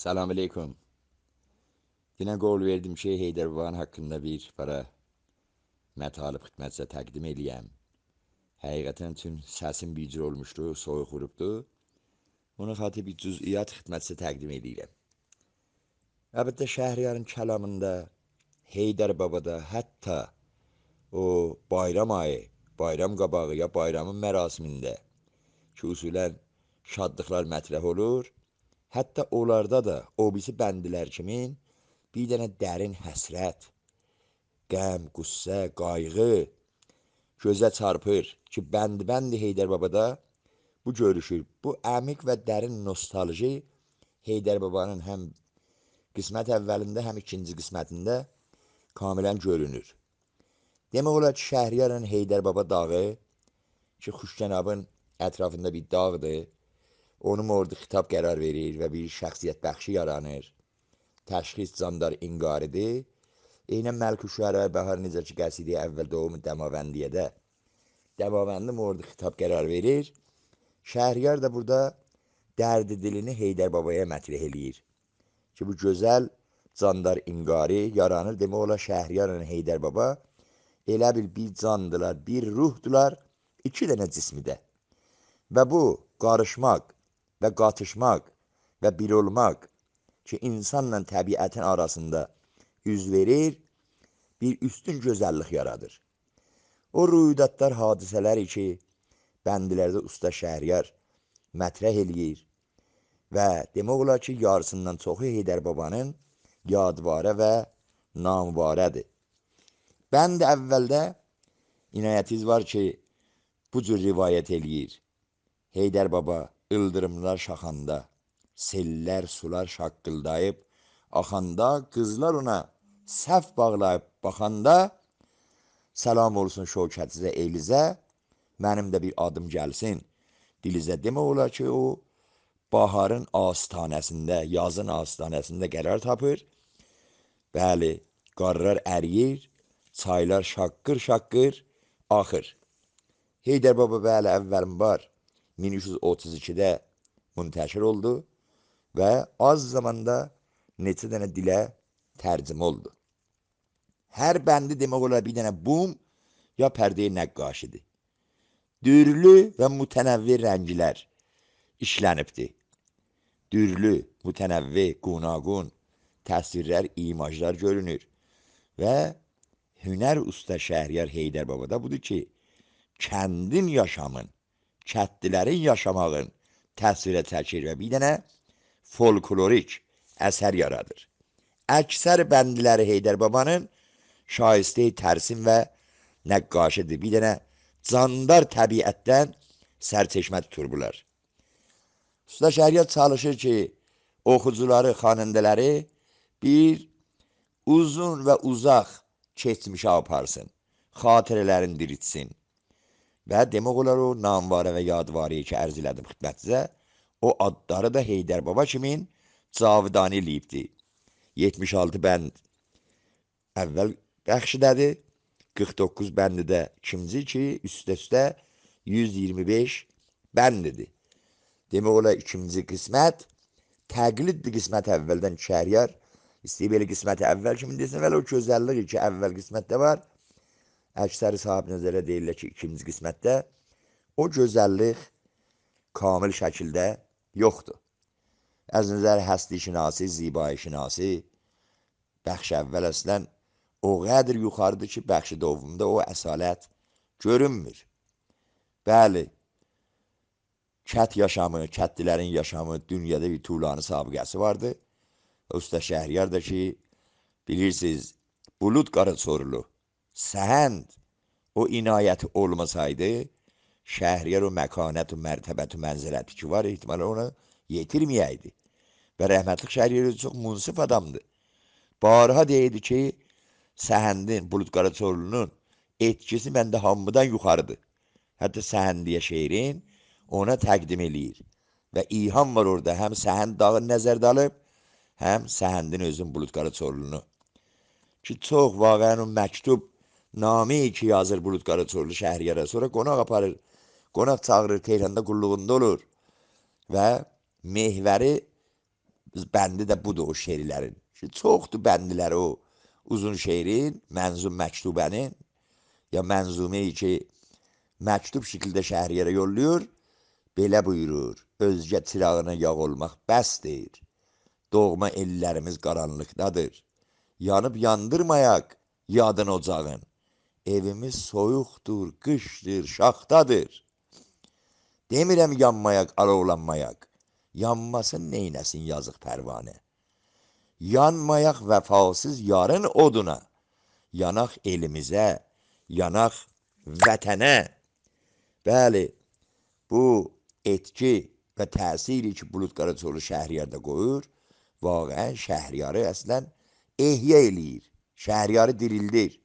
Selamünaleyküm. Yine qol verdim şey Heydər Babanın haqqında bir para mətalib xidmətsə təqdim eləyəm. Həqiqətən üçün səsim bir cür olmuşdu, soyuq vurubdu. Ona xatib bir cüz'iyyat xidmətsə təqdim eləyirəm. Əlbəttə Şəhriyarın kəlamında Heydər Babada hətta o bayram ayı, bayram qabağı ya bayramın mərasimində ki, usulən şadlıqlar mətrəh olur, hətta onlarda da o birisi bəndilər kimin bir dənə dərin həsrət, qəm, qüssə, qayğı gözə çarpır ki, bənd-bənd Heydər Babada bu görüşür. Bu əmiq və dərin nostalji Heydər Babanın həm qismət əvvəlində, həm ikinci qismətində kamilən görünür. Demək olar ki, Şəhriyarın Heydər Baba dağı ki, Xuşkənabın ətrafında bir dağdır, onun orada xitab qərar verir və bir şəxsiyyət bəxşi yaranır. Təşxis Candar İnqaridir. Eynən Məlküşəhərə Bəhar necə ki, qəsidi əvvəl doğumu Dəmavəndiyə də Dəmavəndi orada xitab qərar verir. Şəhriyar da burada dərdi dilini Heydər Babaya mətrəh eləyir. Ki, bu gözəl Candar İnqari yaranır. Demək olar Şəhriyarın Heydər Baba elə bir candılar, bir ruhdular, iki dənə cismidə. Və bu qarışmaq və qatışmaq və bir olmaq ki, insanla təbiətin arasında üz verir, bir üstün gözəllik yaradır. O rüydatlar, hadisələr ki, bəndilərdə usta Şəhriyar mətrəh eləyir və demək olar ki, yarısından çoxu Heydər Babanın yadvarə və namvarədir. Bənd əvvəldə inayətiz var ki, bu cür rivayət eləyir. Heydər Baba ıldırımlar şaxanda, sellər, sular şaqqıldayıb, axanda, qızlar ona səhv bağlayıb baxanda, salam olsun Şövkətizə, Eylizə, mənim də bir adım gəlsin dilizə. Demək olar ki, o baharın astanəsində, yazın astanəsində qərar tapır. Bəli, qarlar əriyir, çaylar şaqqır-şaqqır axır. Heydər Baba bəli əvvəlinbar 1332-də müntəşir oldu və az zamanda neçə dənə dilə tərcümə oldu. Hər bəndi demək olar bir dənə bum ya pərdə-i nəqqaşidir. Dürlü və mütənəvvi rənglər işlənibdir. Dürlü, mütənəvvi, qunaqun təsvirlər, imajlar görünür. Və hünər usta Şəhriyar Heydər Babada budur ki, kəndin yaşamın, kətdilərin yaşamağın təsvirə çəkir və bir dənə folklorik əsər yaradır. Əksər bəndiləri Heydər Babanın şaistə-i tərsim və nəqqaşidir. Bir dənə candar təbiətdən sərçeşmə tuturbular. Usta Şəhriyar çalışır ki, oxucuları, xanəndələri bir uzun və uzaq keçmişə aparsın, xatirələrini diritsin. Və demək olar o namvarə və yadvarəyə ki, ərz elədim xidmətinizə, o adları da Heydər Baba kimin cavidani eləyibdir. 76 bənd əvvəl bəxşidədir, 49 bəndidə ikinci ki, üstə 125 bəndidir. Demək olar ikinci qismət, təqliddir qismət əvvəldən Şəhriyar, istəyib elə qisməti əvvəl kimin desin, vələ o gözəlliyi ki, əvvəl qismətdə var, əksəri sahib nəzərə deyirlər ki, ikinci qismətdə o gözəllik kamil şəkildə yoxdur. Az nəzər həsdi şinasi, zibai şinasi, bəxş əvvəl əslən o qədr yuxarıdır ki, bəxş dovumda o əsalət görünmür. Bəli, kət yaşamı, kətdilərin yaşamı dünyada bir tuğlanı sabiqəsi vardı. Usta Şəhriyar da ki, bilirsiniz, bulud qarı sorulu, səhənd o inayəti olmasaydı, Şəhriyar o məkanət, o mərtəbət, o mənzələti ki var, ihtimalə onu yetirməyəydi. Və rəhmətlik Şəhriyar çox münsif adamdır. Barha deyirdi ki, səhəndin, bulud qarı sorulunun etkisi məndə hamıdan yuxarıdır. Hətta səhəndiyə şeirin ona təqdim eləyir. Və İlham var orada, həm səhənd dağını nəzərdə alıb, həm səhəndin özün bulud qarı sorulunu. Ki, çox vaqəən o məktub nami ki yazır bulud qarı sorulu Şəhriyara, sonra qonaq aparır, qonaq çağırır, Tehranda qulluğunda olur və mehvəri Bəndi də budur o şeirlərin. Çoxdur bəndiləri o uzun şeirin, mənzum məktubənin, ya mənzumeyi ki, məktub şəkildə Şəhriyara yolluyor, belə buyurur, özgə çırağına yağ olmaq bəsdir, doğma ellərimiz qaranlıqdadır, yanıb yandırmayaq yadın ocağın, evimiz soyuqdur, qışdır, şaxtadır. Demirəm yanmayaq, alovlanmayaq, yanmasın neynəsin yazıq pərvanə. Yanmayaq vəfasız yarın oduna, yanaq elimizə, yanaq vətənə. Bəli, bu etki və təsiri ki, Bulud Qaraçoğlu Şəhriyarda qoyur, vaqəən Şəhriyarı əslən ehya eləyir, Şəhriyarı dirildir.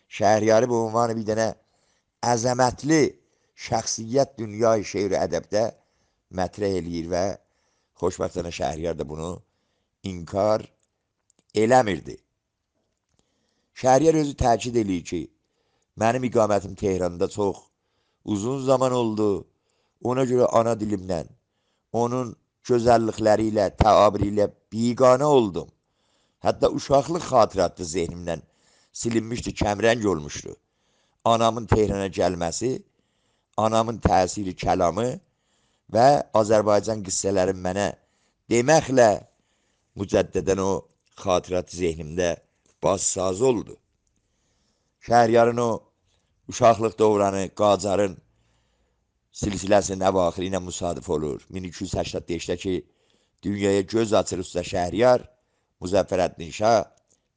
Şəhriyarı bu ünvanı bir dənə əzəmətli şəxsiyyət dünyayı şeir ədəbdə mətrəh eləyir və xoşbəxtənə Şəhriyar da bunu inkar eləmirdi. Şəhriyar özü təkid eləyir ki, mənim iqamətim Tehranda çox uzun zaman oldu, ona görə ana dilimdən, onun gözəllikləri ilə, təabiri ilə biganə oldum. Hətta uşaqlıq xatirətli zehnimdən silinmişdi, kəmrəng olmuşdu. Anamın Tehrana gəlməsi, anamın təsiri kəlamı və Azərbaycan qissələrin mənə deməklə mücəddədən o xatirət zehnimdə bazsaz oldu. Şəhriyarın o uşaqlıq dövranı Qacarın silsiləsinin əvaxiri ilə müsadif olur. 1285-də ki, dünyaya göz açır usta Şəhriyar, Müzəffərəddin Şah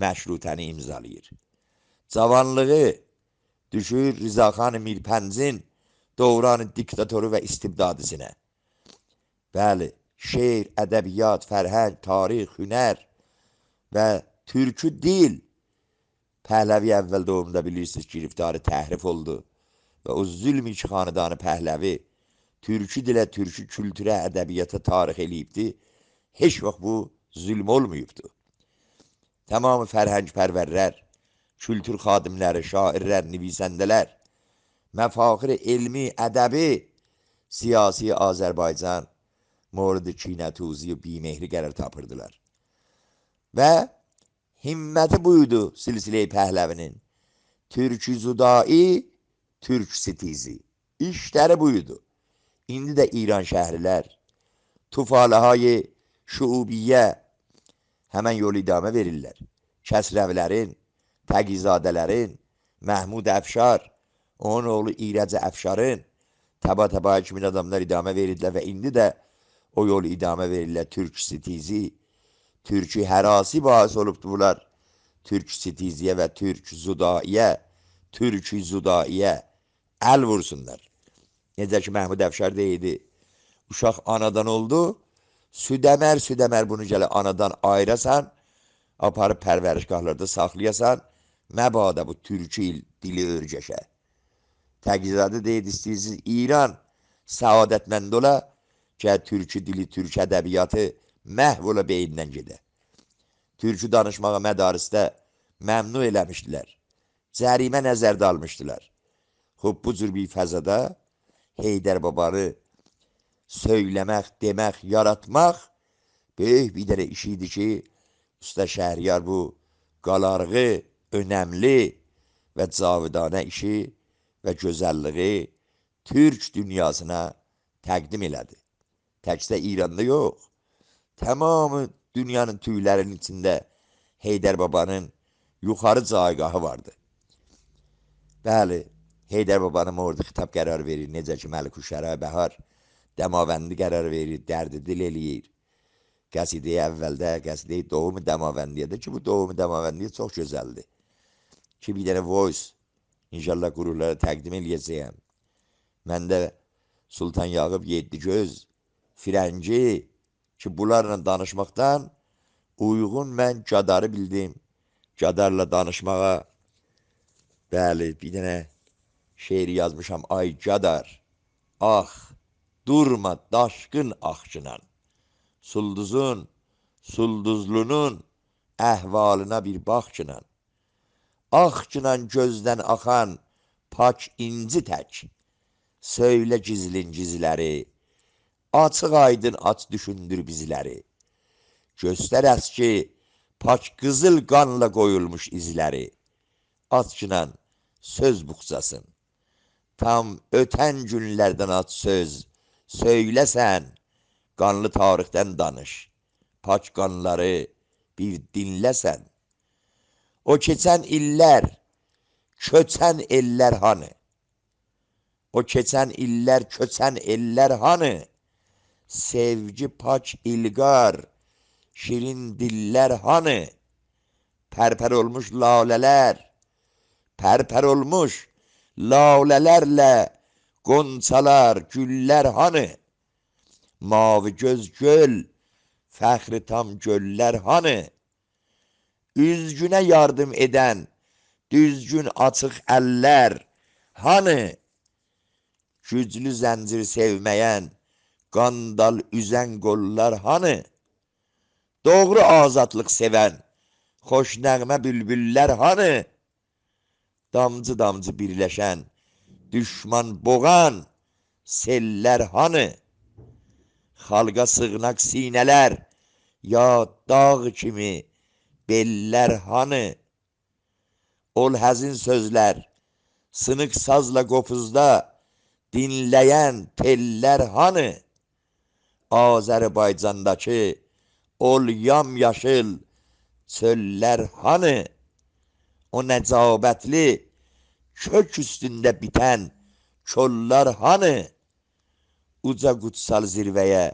məşrutəni imzalayır. Cavanlığı düşür Rızaxan Mirpəncin dövranı diktatoru və istibdadisinə. Bəli, şeir, ədəbiyyat, fərhəng, tarix, hünər və türkü dil Pəhləvi əvvəl doğumda bilirsiniz ki, giriftarı təhrif oldu və o zülm-i xanədanı Pəhləvi türkü dilə, türkü kültürə, ədəbiyyata tarix eləyibdi. Heç vaxt bu zülm olmayıbdı. Tamamı fərhəngpərvərlər, kültür xadimləri, şairlər, nivisəndələr, məfaxir elmi, ədəbi, siyasi Azərbaycan mورد kinətuzi و bimehri qərar tapırdılar. Və himməti buydu silsilə-i Pəhləvinin. Türk-i Zudai, Türk sitizi. İşləri buydu. İndi də İran şəhrilər, tufaləhay şuubiyyə həmən yol idamə verirlər. Kəsrəvlərin, Təqizadələrin, Məhmud Əfşar, onun oğlu İrəcə Əfşarın təba-təba 2000 adamlar idamə verirlər və indi də o yol idamə verirlər. Türk sitizi, Türk-i hərasi bahis olubdu bunlar. Türk sitiziyə və Türk zudaiyə, Türk-i zudaiyə əl vursunlar. Necə ki, Məhmud Əfşar deyildi, uşaq anadan oldu, südəmər bunu gələ anadan ayırasan, aparıb pərvərişgahlarda saxlayasan, məbada bu türkü dili örgəşə. Təqizadə deyildi, istəyirsiniz İran səadətmənd ola, ki, türkü dili, türkü ədəbiyyatı məhv ola beyindən gedə. Türkü danışmağa mədarisdə məmnu eləmişdilər. Cərimə nəzərdə almışdılar. Xub, bu cür bir fəzada Heydər babanı söyləmək, demək, yaratmaq böyük bir dənə iş idi ki, usta Şəhriyar bu qalarğı, önəmli və cavidanə işi və gözəlliyi Türk dünyasına təqdim elədi. Təkcə İranda yox, tamamı dünyanın tüylərinin içində Heydər babanın yuxarı caygahı vardı. Bəli, Heydər babanın orada xitab qərar verir, necə ki, Məliküşşəra Bəhar Dəmavəndi qərar verir, dərdi dil eləyir. Qəsidə-i əvvəldə, qəsidə-i doğumu Dəmavəndiyədir ki, bu doğumu Dəmavəndiyə çox gözəldir. Ki, bir dənə voice, inşallah qururlara təqdim eləyəcəyəm. Məndə Sultan Yaqub Yeddigöz, Firəngi ki, bunlarla danışmaqdan uyğun mən Cadarı bildim. Cadarla danışmağa, bəli, bir dənə şeir yazmışam. Ay Cadar, ah, durma daşqın axçınan, sulduzun, sulduzlunun əhvalına bir baxçınan, axçınan gözdən axan pak inci tək, söylə gizlin gizləri, açıq aydın aç düşündür bizləri, Göstərəs ki, pak qızıl qanla qoyulmuş izləri, atçınan söz buxcasın. Tam ötən günlərdən at söz, söyləsən, qanlı tarixdən danış, pak qanları bir dinləsən. O keçən illər, köçən ellər hanı? O keçən illər, köçən ellər hanı? Sevgi pak ilqar, şirin dillər hanı? Pərpər olmuş lalələr, pərpər olmuş lalələrlə qonçalar, güllər hanı? Mavi göz göl, fəxri tam göllər hanı? Üzgünə yardım edən, düzgün açıq əllər hanı? Güclü zəncir sevməyən, qandal üzən qollar hanı? Doğru azadlıq sevən, xoş nəğmə bülbüllər hanı? Damcı damcı birləşən, düşman boğan sellər hanı? Xalqa sığınaq sinələr, ya dağ kimi bellər hanı? Ol həzin sözlər, sınıq sazla qopuzda dinləyən tellər hanı? Azərbaycandakı ol yamyaşıl çöllər hanı? O nəcabətli kök üstündə bitən kollar hanı? Uca qutsal zirvəyə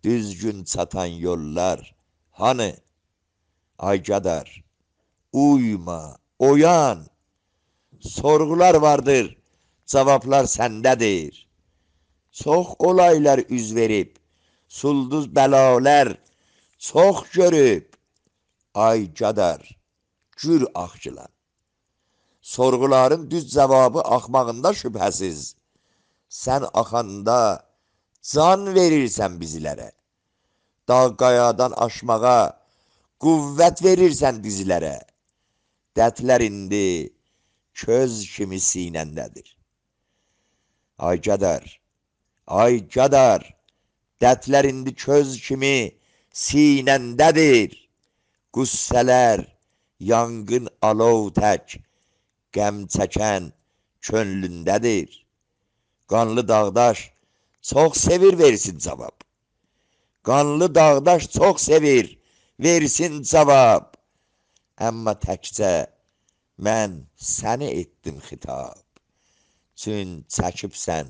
düzgün çatan yollar hanı? Ay gadar, uyma, oyan, sorğular vardır, cavablar səndədir. Çox olaylar üz verib, sulduz bəlalər çox görüb. Ay gadar, gür axçılan. Sorğuların düz cavabı axmağında şübhəsiz. Sən axanda can verirsən bizlərə. Dağ qayadan aşmağa qüvvət verirsən dizlərə. Dətlər indi köz kimi sinəndədir. Ay gadar, ay gadar, dətlər indi köz kimi sinəndədir. Qüssələr, yanğın alov tək, qəm çəkən könlündədir. Qanlı dağdaş çox sevir versin cavab. Qanlı dağdaş çox sevir versin cavab. Amma təkcə mən səni etdim xitab. Çün çəkibsən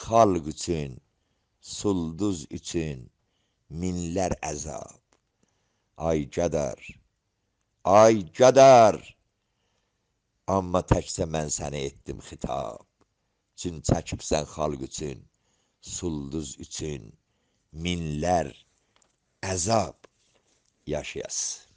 xalq üçün, sulduz üçün minlər əzab. Ay gadar, ay gadar, amma təkcə mən səni etdim xitab. Çün çəkibsən xalq üçün, sulduz üçün minlər əzab yaşayasın.